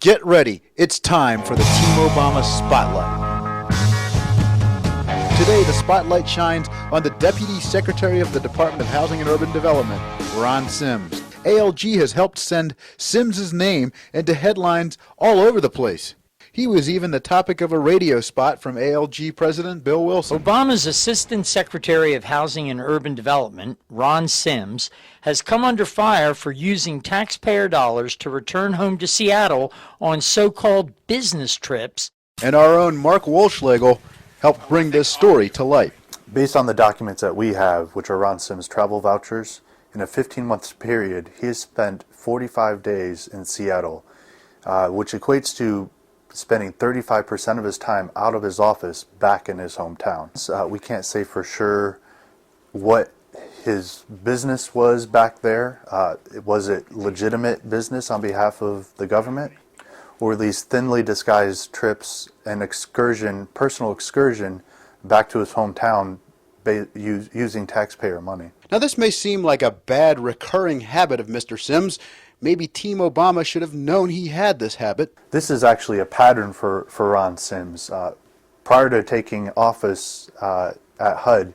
Get ready, it's time for the Team Obama Spotlight. Today, the spotlight shines on the Deputy Secretary of the Department of Housing and Urban Development, Ron Sims. ALG has helped send Sims's name into headlines all over the place. He was even the topic of a radio spot from ALG President Bill Wilson. Obama's Assistant Secretary of Housing and Urban Development, Ron Sims, has come under fire for using taxpayer dollars to return home to Seattle on so-called business trips. And our own Mark Wohlschlegel helped bring this story to light. Based on the documents that we have, which are Ron Sims' travel vouchers, in a 15-month period, he has spent 45 days in Seattle, which equates to spending 35% of his time out of his office back in his hometown. We can't say for sure what his business was back there. Was it legitimate business on behalf of the government? Or these thinly disguised trips and personal excursion back to his hometown using taxpayer money? Now, this may seem like a bad recurring habit of Mr. Sims. Maybe Team Obama should have known he had this habit. This is actually a pattern for Ron Sims. Prior to taking office at HUD,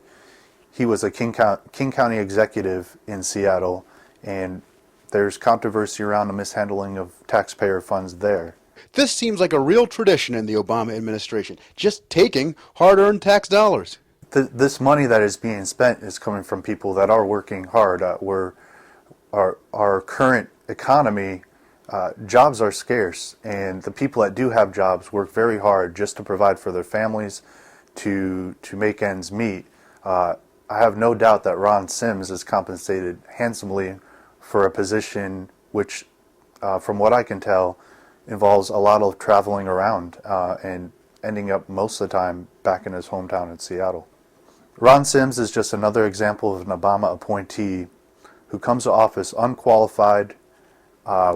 he was a King County executive in Seattle, and there's controversy around the mishandling of taxpayer funds there. This seems like a real tradition in the Obama administration, just taking hard-earned tax dollars. This money that is being spent is coming from people that are working hard. Our current economy, jobs are scarce, and the people that do have jobs work very hard just to provide for their families, to make ends meet. I have no doubt that Ron Sims is compensated handsomely for a position which, from what I can tell, involves a lot of traveling around and ending up most of the time back in his hometown in Seattle. Ron Sims is just another example of an Obama appointee who comes to office unqualified,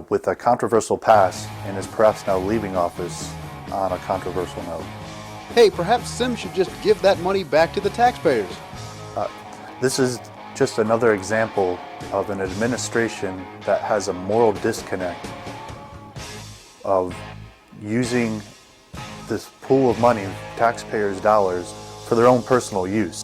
with a controversial past, and is perhaps now leaving office on a controversial note. Hey, perhaps Sims should just give that money back to the taxpayers. This is just another example of an administration that has a moral disconnect of using this pool of money, taxpayers' dollars, for their own personal use.